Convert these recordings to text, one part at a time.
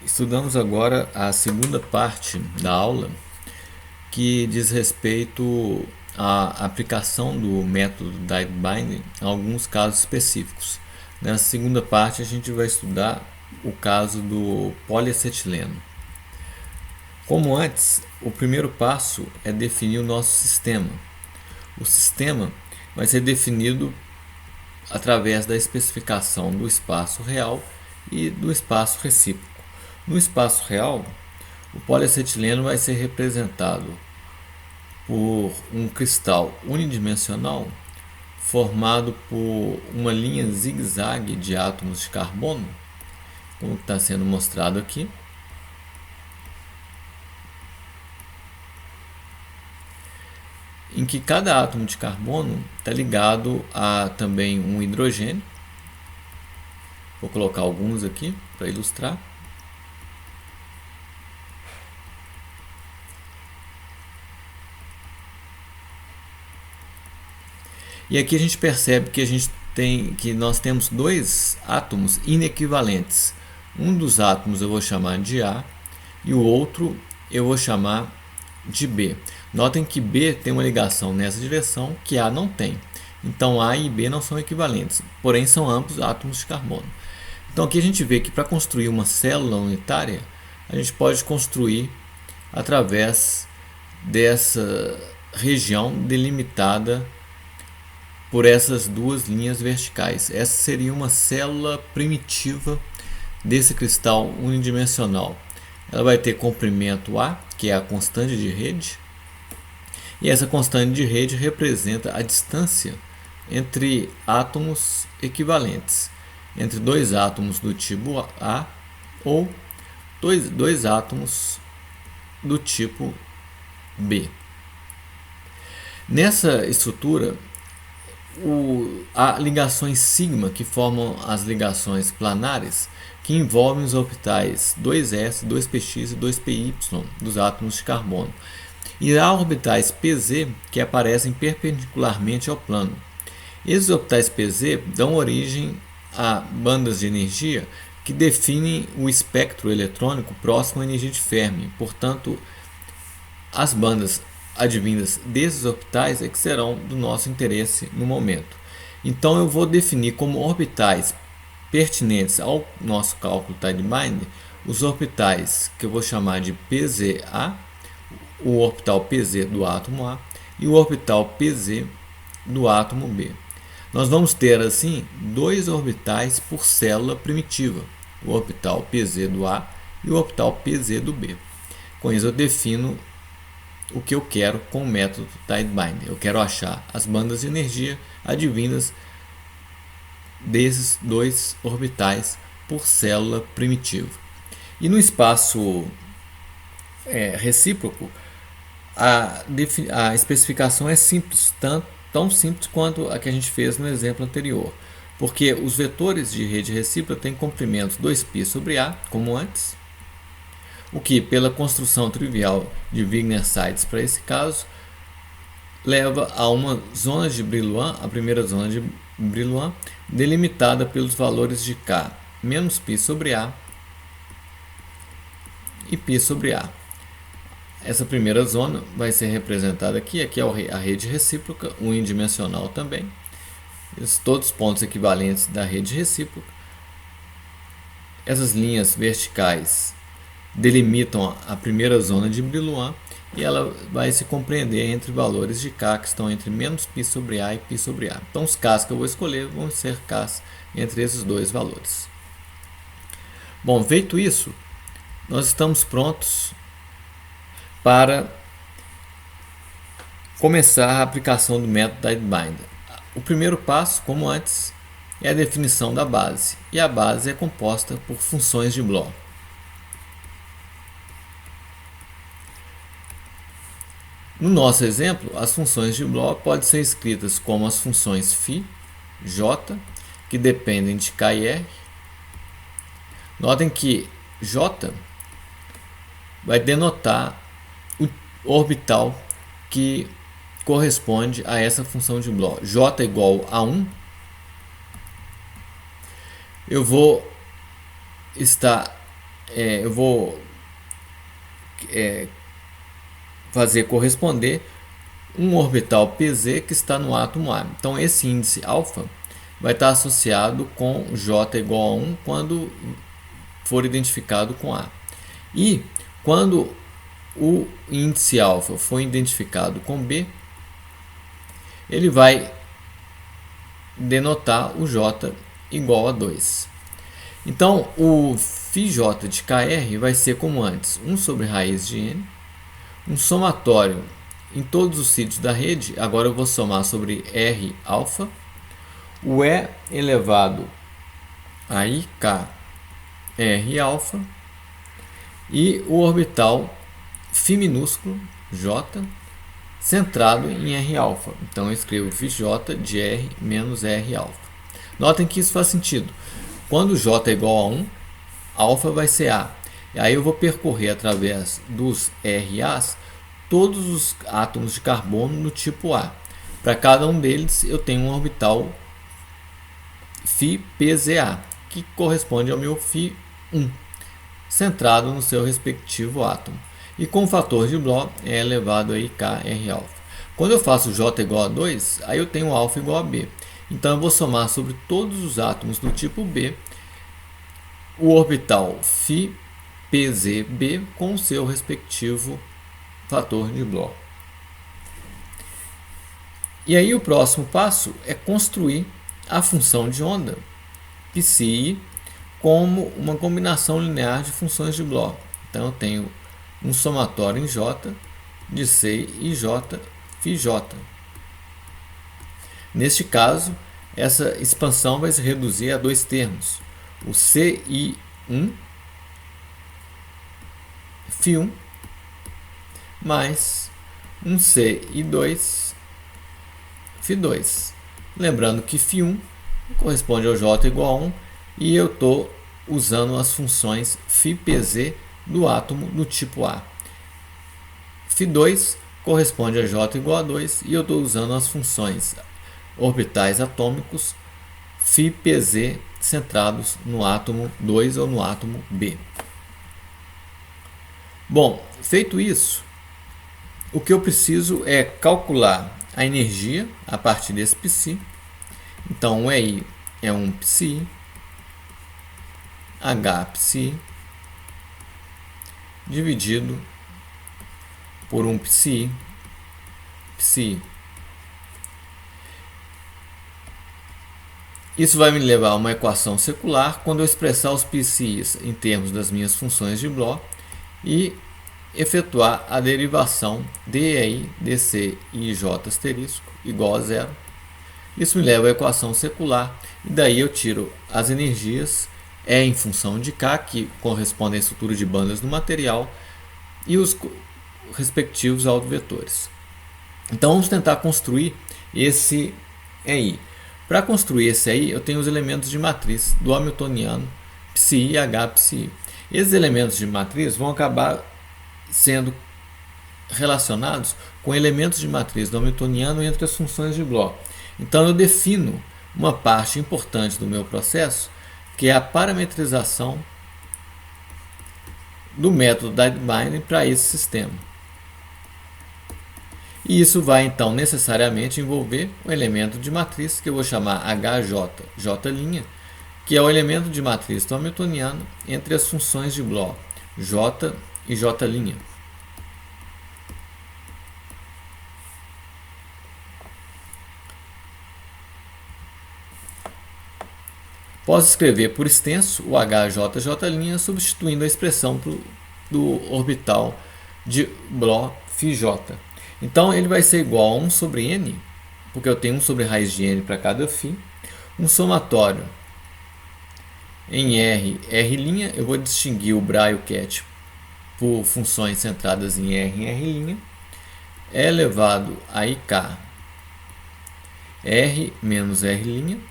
Estudamos agora a segunda parte da aula, que diz respeito à aplicação do método die binding em alguns casos específicos. Nessa segunda parte a gente vai estudar o caso do poliacetileno. Como antes, o primeiro passo é definir o nosso sistema. O sistema vai ser definido através da especificação do espaço real e do espaço recíproco. No espaço real, o poliacetileno vai ser representado por um cristal unidimensional formado por uma linha zigue-zague de átomos de carbono, como está sendo mostrado aqui, em que cada átomo de carbono está ligado a também um hidrogênio. Vou colocar alguns aqui para ilustrar. E aqui a gente percebe que nós temos dois átomos inequivalentes. Um dos átomos eu vou chamar de A e o outro eu vou chamar de B. Notem que B tem uma ligação nessa direção que A não tem. Então A e B não são equivalentes, porém são ambos átomos de carbono. Então aqui a gente vê que para construir uma célula unitária, a gente pode construir através dessa região delimitada por essas duas linhas verticais. Essa seria uma célula primitiva desse cristal unidimensional. Ela vai ter comprimento A, que é a constante de rede, e essa constante de rede representa a distância entre átomos equivalentes, entre dois átomos do tipo A ou dois átomos do tipo B. Nessa estrutura, há ligações sigma, que formam as ligações planares, que envolvem os orbitais 2s, 2px e 2py dos átomos de carbono. E há orbitais pz que aparecem perpendicularmente ao plano. Esses orbitais pz dão origem a bandas de energia que definem o espectro eletrônico próximo à energia de Fermi. Portanto, as bandas advindas desses orbitais é que serão do nosso interesse no momento. Então eu vou definir como orbitais pertinentes ao nosso cálculo Tide-Binder os orbitais que eu vou chamar de PZA, o orbital PZ do átomo A e o orbital PZ do átomo B. Nós vamos ter assim dois orbitais por célula primitiva, o orbital PZ do A e o orbital PZ do B. Com isso eu defino o que eu quero com o método Tide-Binder. Eu quero achar as bandas de energia advindas desses dois orbitais por célula primitiva. E no espaço recíproco, a especificação é simples, tão simples quanto a que a gente fez no exemplo anterior, porque os vetores de rede recíproca têm comprimentos 2π sobre A, como antes, o que, pela construção trivial de Wigner-Seitz para esse caso, leva a uma zona de Brillouin, a primeira zona de Brillouin, delimitada pelos valores de K menos π sobre A e π sobre A. Essa primeira zona vai ser representada aqui é a rede recíproca, unidimensional também. Todos os pontos equivalentes da rede recíproca. Essas linhas verticais delimitam a primeira zona de Brillouin e ela vai se compreender entre valores de K que estão entre menos π sobre A e π sobre A. Então os Ks que eu vou escolher vão ser Ks entre esses dois valores. Bom, feito isso, nós estamos prontos para começar a aplicação do método Tide-Binder. O primeiro passo, como antes, é a definição da base, e a base é composta por funções de Bloch. No nosso exemplo, as funções de Bloch podem ser escritas como as funções φ, j, que dependem de k e r. Notem que j vai denotar o orbital que corresponde a essa função de Bloch. J igual a 1, eu vou estar eu vou fazer corresponder um orbital pz que está no átomo A. Então esse índice alfa vai estar associado com J igual a 1 quando for identificado com A. E quando o índice alfa for identificado com B, ele vai denotar o J igual a 2. Então o φJ de KR vai ser como antes, 1 sobre raiz de N, um somatório em todos os sítios da rede. Agora eu vou somar sobre R alfa, o E elevado a IK R alfa e o orbital φ minúsculo J centrado em R alfa. Então eu escrevo φJ de R menos R alfa. Notem que isso faz sentido. Quando J é igual a 1, alfa vai ser A. E aí eu vou percorrer através dos RAs todos os átomos de carbono no tipo A. Para cada um deles eu tenho um orbital φPZA, que corresponde ao meu φ1, centrado no seu respectivo átomo. E com o fator de Bloch é elevado a IKR alfa. Quando eu faço J igual a 2, aí eu tenho alfa igual a B. Então eu vou somar sobre todos os átomos do tipo B o orbital φPZB com o seu respectivo fator de Bloch. E aí o próximo passo é construir a função de onda psi como uma combinação linear de funções de Bloch. Então eu tenho um somatório em J de C e J φJ. Neste caso, essa expansão vai se reduzir a dois termos, o CI1 φ1 mais um CI2 φ2. Lembrando que φ1 corresponde ao J igual a 1 e eu estou usando as funções φPZ do átomo do tipo A. φ2 corresponde a J igual a 2 e eu estou usando as funções orbitais atômicos φPZ centrados no átomo 2 ou no átomo B. Bom, feito isso, o que eu preciso é calcular a energia a partir desse psi. Então o EI é um psi, H psi, dividido por um psi, psi. Isso vai me levar a uma equação secular quando eu expressar os psis em termos das minhas funções de Bloch e efetuar a derivação dEI, dC e J asterisco igual a zero. Isso me leva à equação secular e daí eu tiro as energias E em função de K, que correspondem à estrutura de bandas do material, e os respectivos autovetores. Então vamos tentar construir esse EI. Para construir esse EI, eu tenho os elementos de matriz do hamiltoniano psi e H psi. Esses elementos de matriz vão acabar sendo relacionados com elementos de matriz do hamiltoniano entre as funções de Bloch. Então eu defino uma parte importante do meu processo, que é a parametrização do método Dybvine para esse sistema. E isso vai então necessariamente envolver o elemento de matriz que eu vou chamar HJ, J', que é o elemento de matriz do hamiltoniano entre as funções de Bloch J e J'. Posso escrever por extenso o HJJ' substituindo a expressão do orbital de Bloch φJ. Então ele vai ser igual a 1 sobre N, porque eu tenho 1 sobre raiz de N para cada φ, um somatório em R', eu vou distinguir o Bra e o Ket por funções centradas em R', é elevado a IK R menos R',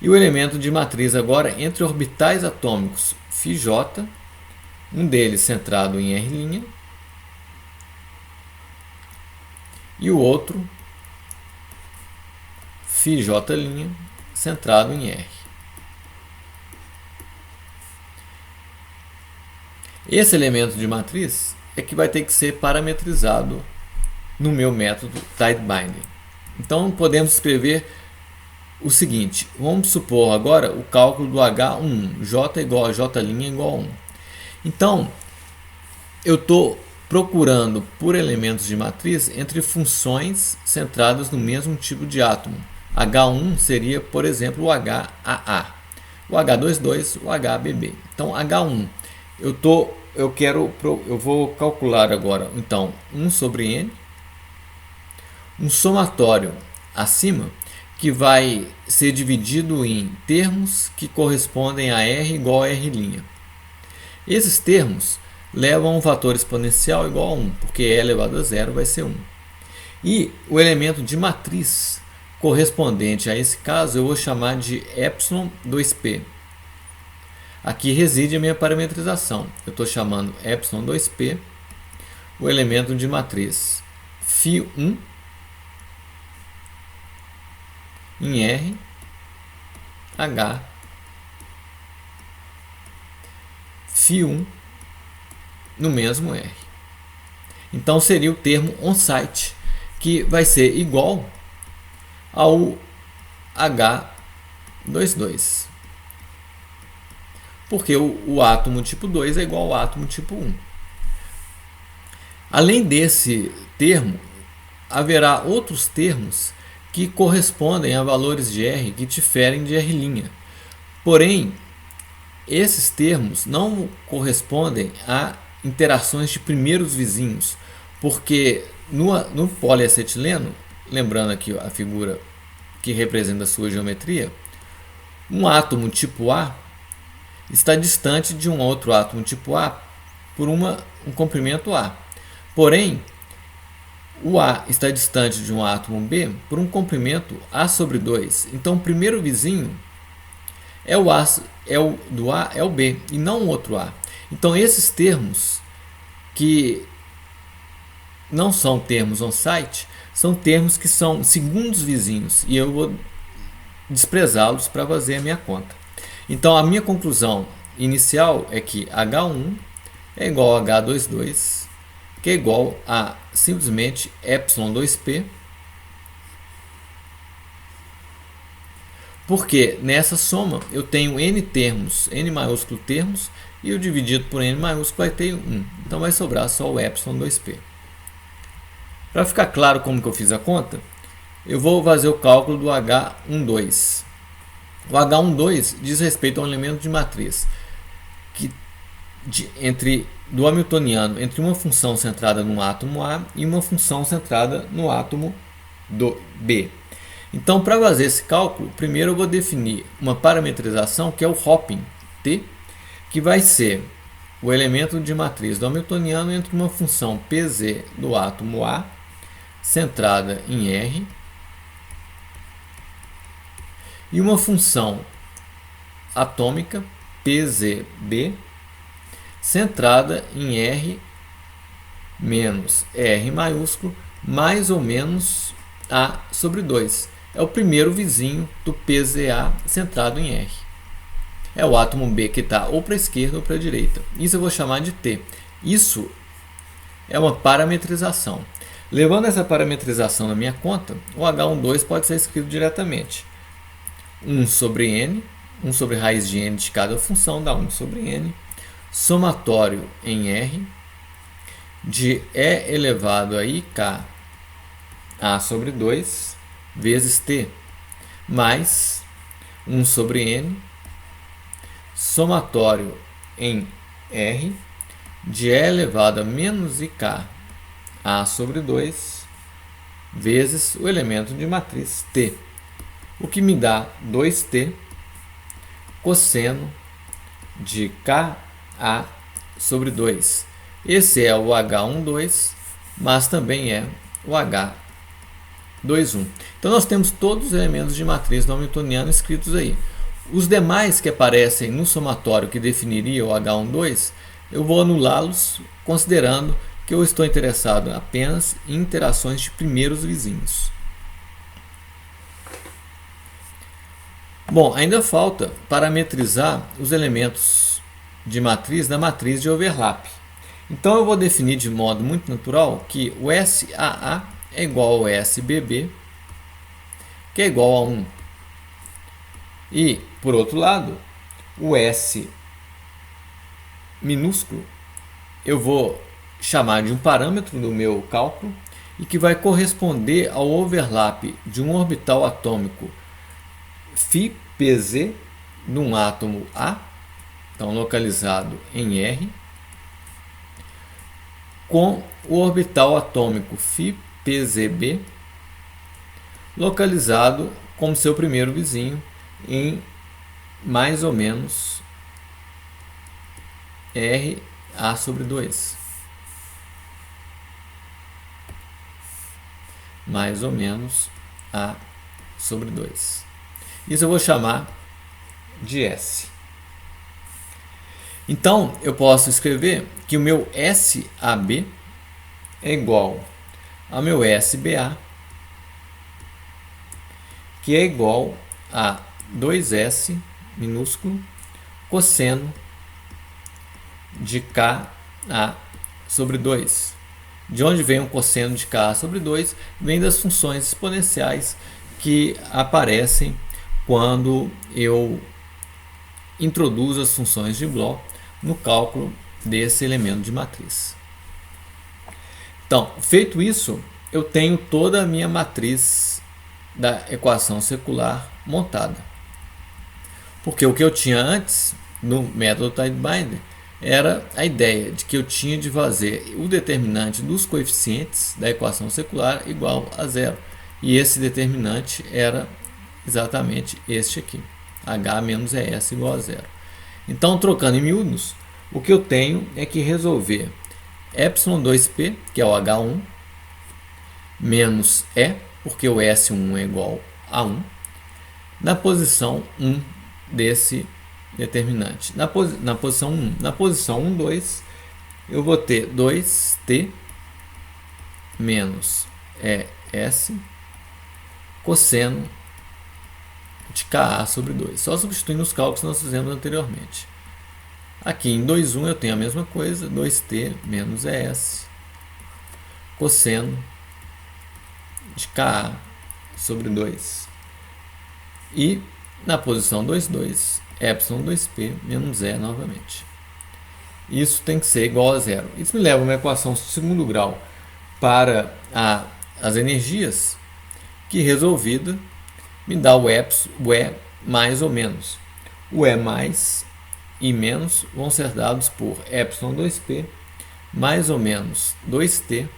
e o elemento de matriz agora entre orbitais atômicos φJ, um deles centrado em R', e o outro φJ' centrado em R. Esse elemento de matriz é que vai ter que ser parametrizado no meu método TidyBinder. Então podemos escrever o seguinte: vamos supor agora o cálculo do H1, J igual a J' igual a 1. Então eu estou procurando por elementos de matriz entre funções centradas no mesmo tipo de átomo. H1 seria, por exemplo, o HAA, o H22, o HBB. Então H1, eu vou calcular agora, então, 1 sobre N, um somatório acima, que vai ser dividido em termos que correspondem a R igual a R'. Esses termos levam a um fator exponencial igual a 1, porque E elevado a 0 vai ser 1. E o elemento de matriz correspondente a esse caso eu vou chamar de ε2p. Aqui reside a minha parametrização. Eu estou chamando ε2p, o elemento de matriz φ1 em R, H, φ1 no mesmo R. Então seria o termo on-site, que vai ser igual ao H22, porque o átomo tipo 2 é igual ao átomo tipo 1. Além desse termo, haverá outros termos que correspondem a valores de R que diferem de R'. Porém, esses termos não correspondem a interações de primeiros vizinhos, porque no poliacetileno, lembrando aqui a figura que representa a sua geometria, um átomo tipo A está distante de um outro átomo tipo A por um comprimento A. Porém, o A está distante de um átomo B por um comprimento A sobre 2. Então, o primeiro vizinho é o do A é o B e não o outro A. Então, esses termos que não são termos on-site são termos que são segundos vizinhos e eu vou desprezá-los para fazer a minha conta. Então, a minha conclusão inicial é que H1 é igual a H22, que é igual a simplesmente ε2p, porque nessa soma eu tenho n termos, n maiúsculo termos, e o dividido por n maiúsculo vai ter 1. Então vai sobrar só o ε2p. Para ficar claro como que eu fiz a conta, eu vou fazer o cálculo do H12. O H12 diz respeito a um elemento de matriz que do hamiltoniano entre uma função centrada no átomo A e uma função centrada no átomo B. Então, para fazer esse cálculo, primeiro eu vou definir uma parametrização que é o hopping T, que vai ser o elemento de matriz do hamiltoniano entre uma função pz do átomo A centrada em R e uma função atômica pzb centrada em R menos R maiúsculo mais ou menos A sobre 2. É o primeiro vizinho do PZA centrado em R. É o átomo B que está ou para a esquerda ou para a direita. Isso eu vou chamar de T. Isso é uma parametrização. Levando essa parametrização na minha conta, o H12 pode ser escrito diretamente. 1 sobre N, 1 sobre raiz de N de cada função dá 1 sobre N, somatório em R, de E elevado a IK A sobre 2, vezes T, mais 1 sobre N, somatório em R, de E elevado a menos IK A sobre 2, vezes o elemento de matriz T, o que me dá 2T cosseno de KA sobre 2. Esse é o H12, mas também é o H21. Então nós temos todos os elementos de matriz do hamiltoniano escritos aí. Os demais que aparecem no somatório que definiria o H12, eu vou anulá-los considerando que eu estou interessado apenas em interações de primeiros vizinhos. Bom, ainda falta parametrizar os elementos de matriz da matriz de overlap. Então eu vou definir de modo muito natural que o SAA é igual ao SBB, que é igual a 1. E, por outro lado, o S minúsculo eu vou chamar de um parâmetro do meu cálculo e que vai corresponder ao overlap de um orbital atômico φPz num átomo A, então localizado em R, com o orbital atômico φPzB localizado como seu primeiro vizinho em mais ou menos RA/2. Mais ou menos A/2. Isso eu vou chamar de S. Então, eu posso escrever que o meu SAB é igual ao meu SBA, que é igual a 2S minúsculo cosseno de Ka/2. De onde vem o cosseno de Ka/2? Vem das funções exponenciais que aparecem quando eu introduzo as funções de Bloch no cálculo desse elemento de matriz. Então, feito isso, eu tenho toda a minha matriz da equação secular montada. Porque o que eu tinha antes, no método Tidebinder, era a ideia de que eu tinha de fazer o determinante dos coeficientes da equação secular igual a zero. E esse determinante era exatamente este aqui, H menos ES igual a zero. Então, trocando em miúdos, o que eu tenho é que resolver ε2p, que é o H1, menos E, porque o S1 é igual a 1, na posição 1 desse determinante. Na posição 1. Na posição 1, 2, eu vou ter 2t menos ES cosseno de Ka/2. Só substituindo os cálculos que nós fizemos anteriormente. Aqui em 2,1 eu tenho a mesma coisa, 2t menos ES cosseno de Ka/2. E na posição 2,2, ε2p menos E novamente. Isso tem que ser igual a zero. Isso me leva a uma equação de segundo grau para as energias, que resolvida me dá o E mais ou menos. O E mais e menos vão ser dados por ε2p mais ou menos 2t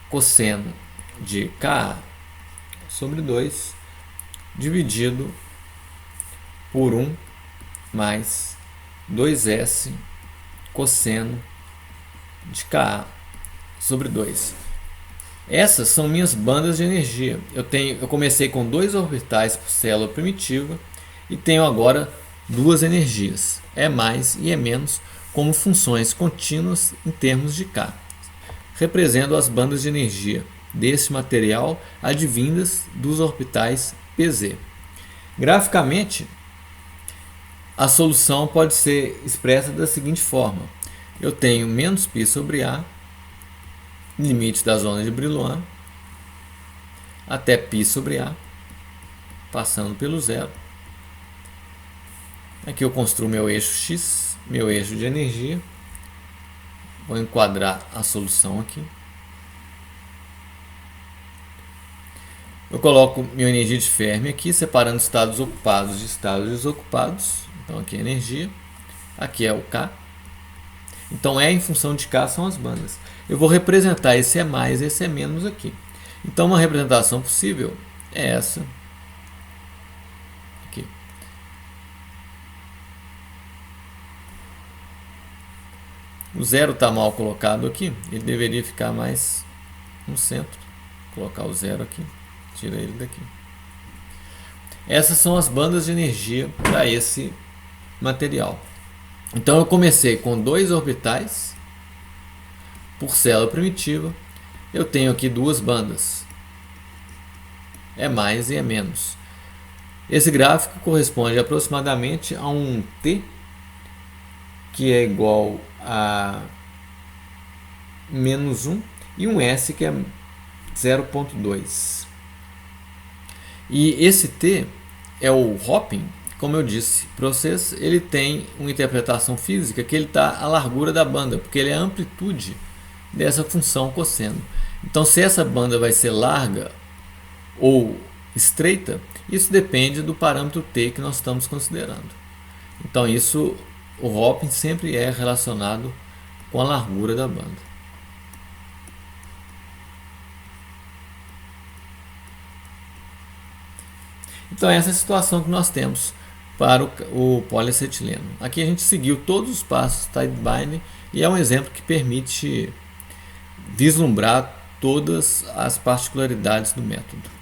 cosseno de Ka/2 dividido por 1 mais 2s cosseno de Ka/2. Essas são minhas bandas de energia. Eu comecei com 2 orbitais por célula primitiva e tenho agora 2 energias, E mais e E menos, como funções contínuas em termos de K. Represento as bandas de energia desse material advindas dos orbitais PZ. Graficamente, a solução pode ser expressa da seguinte forma: eu tenho menos π sobre A, limite da zona de Brillouin, até π sobre A, passando pelo zero. Aqui eu construo meu eixo X, meu eixo de energia. Vou enquadrar a solução aqui. Eu coloco minha energia de Fermi aqui, separando estados ocupados de estados desocupados. Então aqui é energia, aqui é o K. Então E em função de K são as bandas. Eu vou representar esse E mais, esse E menos aqui. Então uma representação possível é essa aqui. O zero está mal colocado aqui, ele deveria ficar mais no centro. Vou colocar o zero aqui, tira ele daqui. Essas são as bandas de energia para esse material. Então eu comecei com 2 orbitais por célula primitiva. Eu tenho aqui 2 bandas, E mais e E menos. Esse gráfico corresponde aproximadamente a um T que é igual a menos 1, e um S, que é 0,2. E esse T é o hopping, como eu disse para vocês, ele tem uma interpretação física que ele está à largura da banda, porque ele é a amplitude dessa função cosseno. Então, se essa banda vai ser larga ou estreita, isso depende do parâmetro T que nós estamos considerando. Então, o hopping sempre é relacionado com a largura da banda. Então, essa é a situação que nós temos para o poliacetileno. Aqui a gente seguiu todos os passos tight binding e é um exemplo que permite vislumbrar todas as particularidades do método.